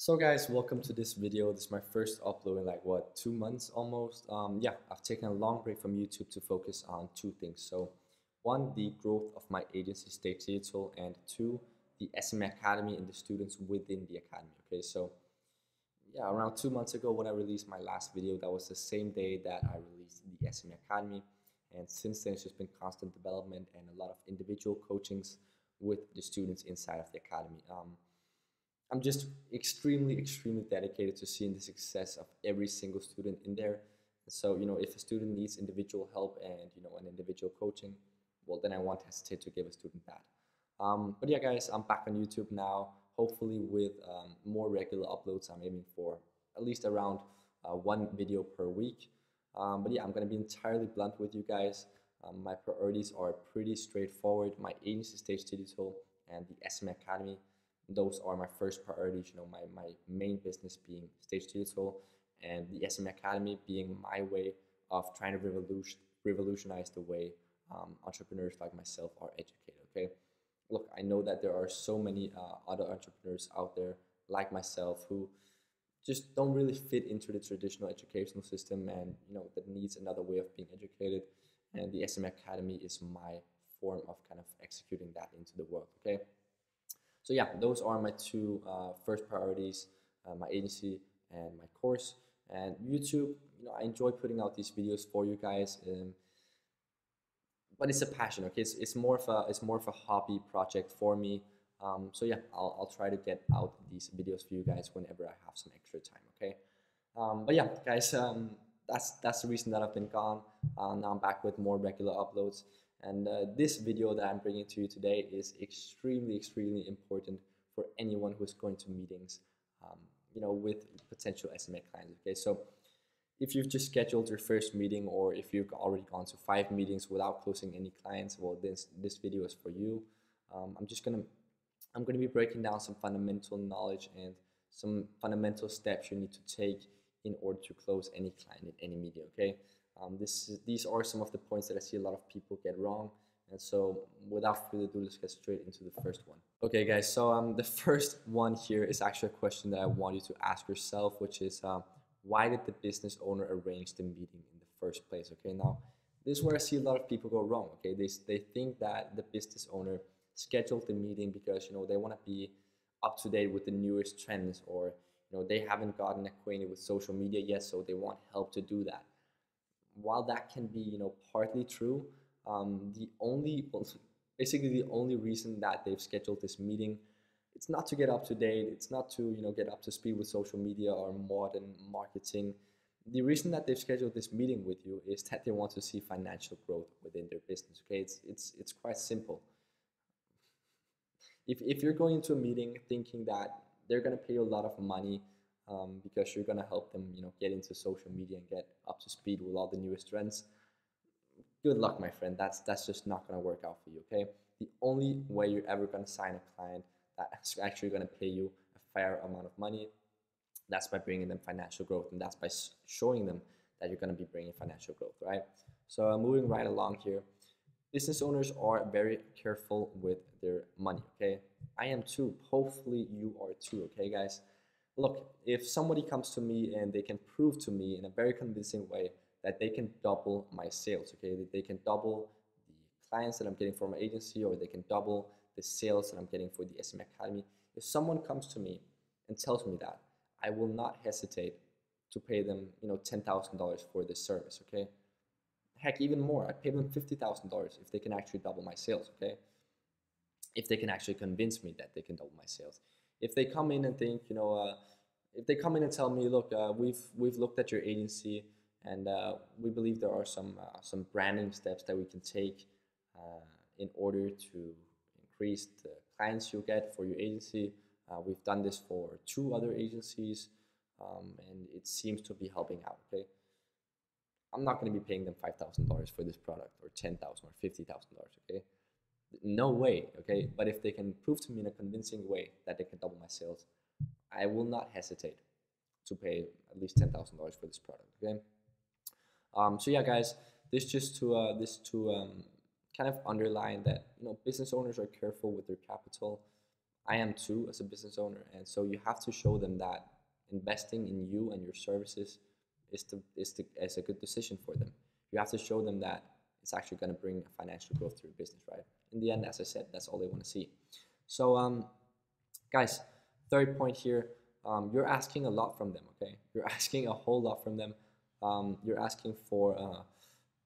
So guys, welcome to this video. This is my first upload in like what, 2 months almost. Yeah, I've taken a long break from YouTube to focus on two things. So one, the growth of my agency Stage Digital, and two, the SMMA Academy and the students within the academy. Okay, so yeah, around 2 months ago when I released my last video, that was the same day that I released the SMMA Academy. And since then, it's just been constant development and a lot of individual coachings with the students inside of the academy. I'm just extremely dedicated to seeing the success of every single student in there. So, if a student needs individual help and, an individual coaching, well, then I won't hesitate to give a student that. But yeah, guys, I'm back on YouTube now, hopefully with more regular uploads. I'm aiming for at least around one video per week. But yeah, I'm going to be entirely blunt with you guys. My priorities are pretty straightforward. My agency Stage Digital and the SM Academy, those are my first priorities. My main business being Stage Digital and the SM Academy being my way of trying to revolutionize the way entrepreneurs like myself are educated. Okay, look, I know that there are so many other entrepreneurs out there like myself who just don't really fit into the traditional educational system, and that needs another way of being educated. And the SM Academy is my form of kind of executing that into the world. Okay. So yeah, those are my two first priorities, my agency and my course. And YouTube, I enjoy putting out these videos for you guys, but it's a passion. Okay, it's more of a hobby project for me. So yeah, I'll try to get out these videos for you guys whenever I have some extra time. Okay, but yeah, guys, that's the reason that I've been gone. Now I'm back with more regular uploads. And this video that I'm bringing to you today is extremely important for anyone who's going to meetings, with potential SMA clients. Okay, so if you've just scheduled your first meeting, or if you've already gone to 5 meetings without closing any clients, well, this video is for you. I'm gonna be breaking down some fundamental knowledge and some fundamental steps you need to take in order to close any client in any meeting. Okay. These are some of the points that I see a lot of people get wrong. And so without further ado, let's get straight into the first one. Okay, guys, so the first one here is actually a question that I want you to ask yourself, which is why did the business owner arrange the meeting in the first place? Okay, now this is where I see a lot of people go wrong. Okay, they think that the business owner scheduled the meeting because they want to be up to date with the newest trends, or they haven't gotten acquainted with social media yet, so they want help to do that. While that can be partly true, the only basically the only reason that they've scheduled this meeting, it's not to get up to date, it's not to get up to speed with social media or modern marketing. The reason that they've scheduled this meeting with you is that they want to see financial growth within their business. Okay, it's quite simple. If you're going into a meeting thinking that they're going to pay you a lot of money because you're going to help them get into social media and get up to speed with all the newest trends, good luck, my friend. That's just not going to work out for you. Okay, the only way you're ever going to sign a client that's actually going to pay you a fair amount of money, that's by bringing them financial growth, and that's by showing them that you're going to be bringing financial growth, right? So moving right along here, business owners are very careful with their money. Okay, I am too. Hopefully you are too. Okay, guys, look, if somebody comes to me and they can prove to me in a very convincing way that they can double my sales, okay, that they can double the clients that I'm getting for my agency, or they can double the sales that I'm getting for the SM Academy, if someone comes to me and tells me that, I will not hesitate to pay them $10,000 for this service. Okay, heck, even more. I'd pay them $50,000 if they can actually double my sales. Okay, if they can actually convince me that they can double my sales. If they come in and think, if they come in and tell me, look, we've looked at your agency, and we believe there are some branding steps that we can take in order to increase the clients you get for your agency. We've done this for 2 other agencies, and it seems to be helping out. Okay, I'm not going to be paying them $5,000 for this product, or $10,000 or $50,000. Okay, no way. Okay, but if they can prove to me in a convincing way that they can double my sales, I will not hesitate to pay at least $10,000 for this product. Okay. So yeah, guys, this to kind of underline that business owners are careful with their capital. I am too as a business owner, and so you have to show them that investing in you and your services is a good decision for them. You have to show them that it's actually going to bring financial growth to your business, right? In the end, as I said, that's all they want to see. So, guys, third point here, you're asking a lot from them. Okay, you're asking a whole lot from them. You're asking for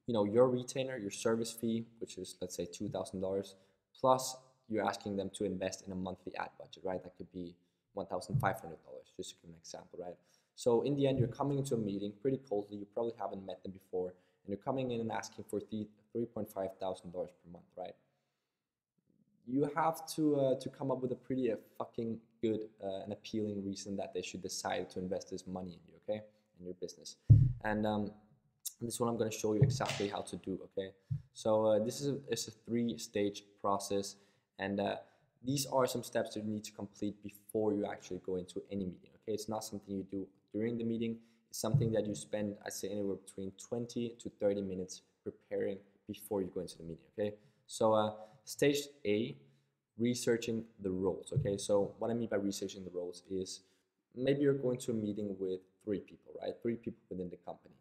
your retainer, your service fee, which is, let's say, $2,000, plus you're asking them to invest in a monthly ad budget, right? That could be $1,500, just to give an example, right? So in the end, you're coming into a meeting pretty coldly. You probably haven't met them before, and you're coming in and asking for $3,500 per month, right? You have to come up with a pretty fucking good and appealing reason that they should decide to invest this money in you, okay, in your business. And this is what I'm going to show you exactly how to do, okay? So this is a three-stage process, and these are some steps that you need to complete before you actually go into any meeting, okay? It's not something you do during the meeting. It's something that you spend, I'd say, anywhere between 20 to 30 minutes preparing before you go into the meeting, okay? So stage A, researching the roles, okay? So what I mean by researching the roles is maybe you're going to a meeting with 3 people, right? 3 people within the company.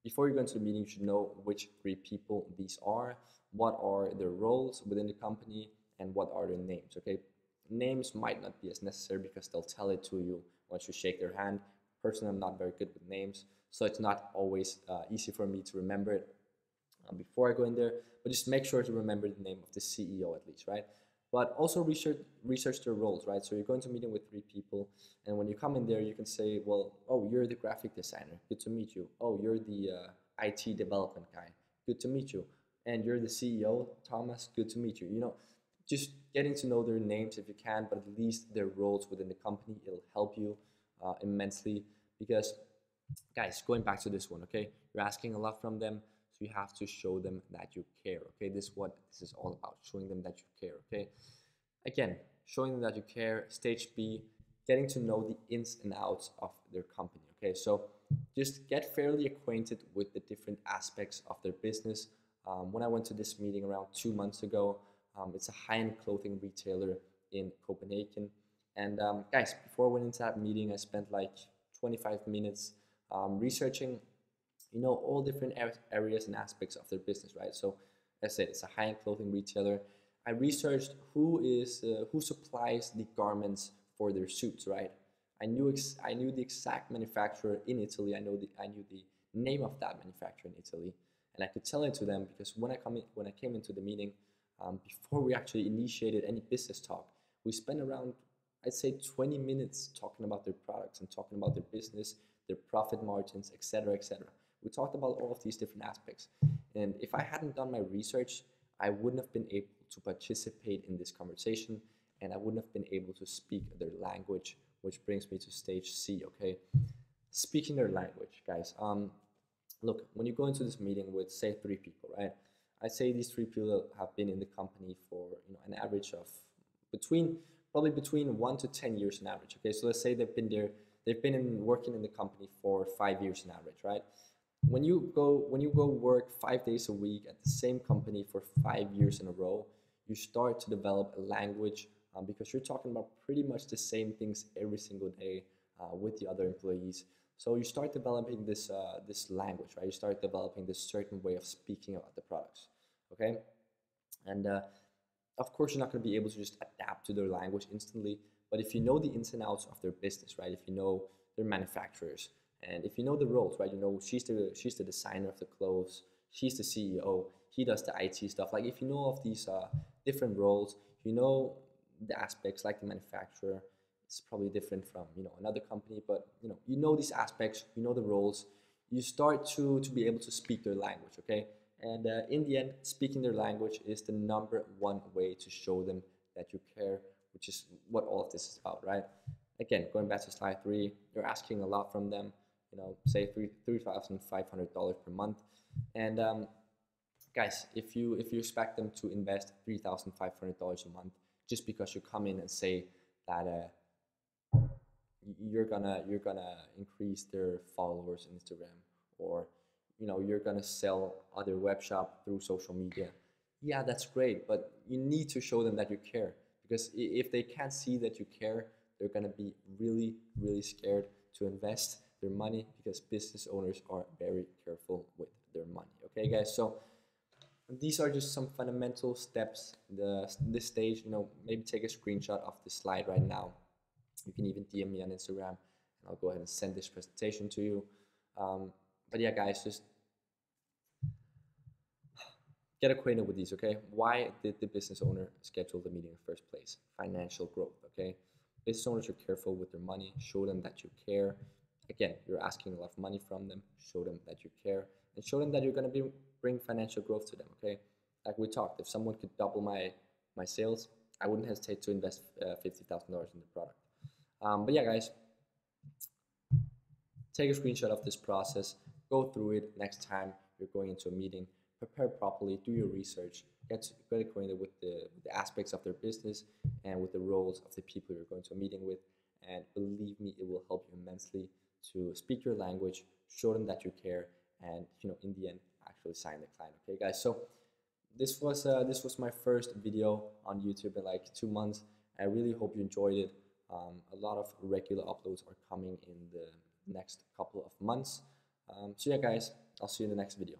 Before you go into the meeting, you should know which 3 people these are, what are their roles within the company, and what are their names, okay? Names might not be as necessary because they'll tell it to you once you shake their hand. Personally, I'm not very good with names, so it's not always easy for me to remember it before I go in there, but just make sure to remember the name of the CEO at least, right? But also research their roles, right? So you're going to a meeting with 3 people, and when you come in there, you can say, well, oh, you're the graphic designer, good to meet you. Oh, you're the IT development guy, good to meet you. And you're the CEO, Thomas, good to meet you. Just getting to know their names if you can, but at least their roles within the company, it'll help you immensely. Because, guys, going back to this one, okay, you're asking a lot from them. So you have to show them that you care, okay? This is what this is all about, showing them that you care, okay? Again, showing them that you care. Stage B, getting to know the ins and outs of their company, okay? So just get fairly acquainted with the different aspects of their business. When I went to this meeting around 2 months ago, it's a high-end clothing retailer in Copenhagen. And guys, before I went into that meeting, I spent like 25 minutes researching all different areas and aspects of their business, right? So as I said, it's a high-end clothing retailer. I researched who supplies the garments for their suits, right? I knew the exact manufacturer in Italy. I knew the name of that manufacturer in Italy, and I could tell it to them because when I came into the meeting, before we actually initiated any business talk, we spent around, I'd say, 20 minutes talking about their products and talking about their business, their profit margins, etc., etc. We talked about all of these different aspects. And if I hadn't done my research, I wouldn't have been able to participate in this conversation, and I wouldn't have been able to speak their language, which brings me to stage C, okay? Speaking their language, guys. Look, when you go into this meeting with, say, 3 people, right? I'd say these 3 people have been in the company for an average of probably between 1 to 10 years on average, okay? So let's say they've been working in the company for 5 years on average, right? When you go work 5 days a week at the same company for 5 years in a row, you start to develop a language because you're talking about pretty much the same things every single day with the other employees. So you start developing this language, right? You start developing this certain way of speaking about the products, okay? And of course, you're not going to be able to just adapt to their language instantly, but if you know the ins and outs of their business, right? If you know their manufacturers, and if you know the roles, right? She's the designer of the clothes, she's the CEO, he does the IT stuff. Like if you know of these different roles, you know the aspects like the manufacturer. It's probably different from another company, but you know these aspects, you know the roles. You start to be able to speak their language, okay? And in the end, speaking their language is the #1 way to show them that you care, which is what all of this is about, right? Again, going back to slide 3, you're asking a lot from them. Say $3,500 per month, and guys, if you expect them to invest $3,500 a month just because you come in and say that you're gonna increase their followers on Instagram, or you're gonna sell other web shop through social media, yeah, that's great, but you need to show them that you care, because if they can't see that you care, they're going to be really scared to invest their money, because business owners are very careful with their money. Okay, guys, so these are just some fundamental steps. This stage, maybe take a screenshot of this slide right now. You can even DM me on Instagram, and I'll go ahead and send this presentation to you. But yeah, guys, just get acquainted with these. Okay, why did the business owner schedule the meeting in the first place? Financial growth. Okay, business owners are careful with their money. Show them that you care. Again, you're asking a lot of money from them. Show them that you care, and show them that you're going to bring financial growth to them. Okay, like we talked, if someone could double my sales, I wouldn't hesitate to invest $50,000 in the product. But yeah, guys, take a screenshot of this process, go through it next time you're going into a meeting, prepare properly, do your research, get acquainted with the aspects of their business and with the roles of the people you're going to a meeting with. And believe me, it will help you immensely to speak your language, show them that you care, and in the end, actually sign the client. Okay, guys. So this was my first video on YouTube in like 2 months. I really hope you enjoyed it. A lot of regular uploads are coming in the next couple of months. So yeah, guys, I'll see you in the next video.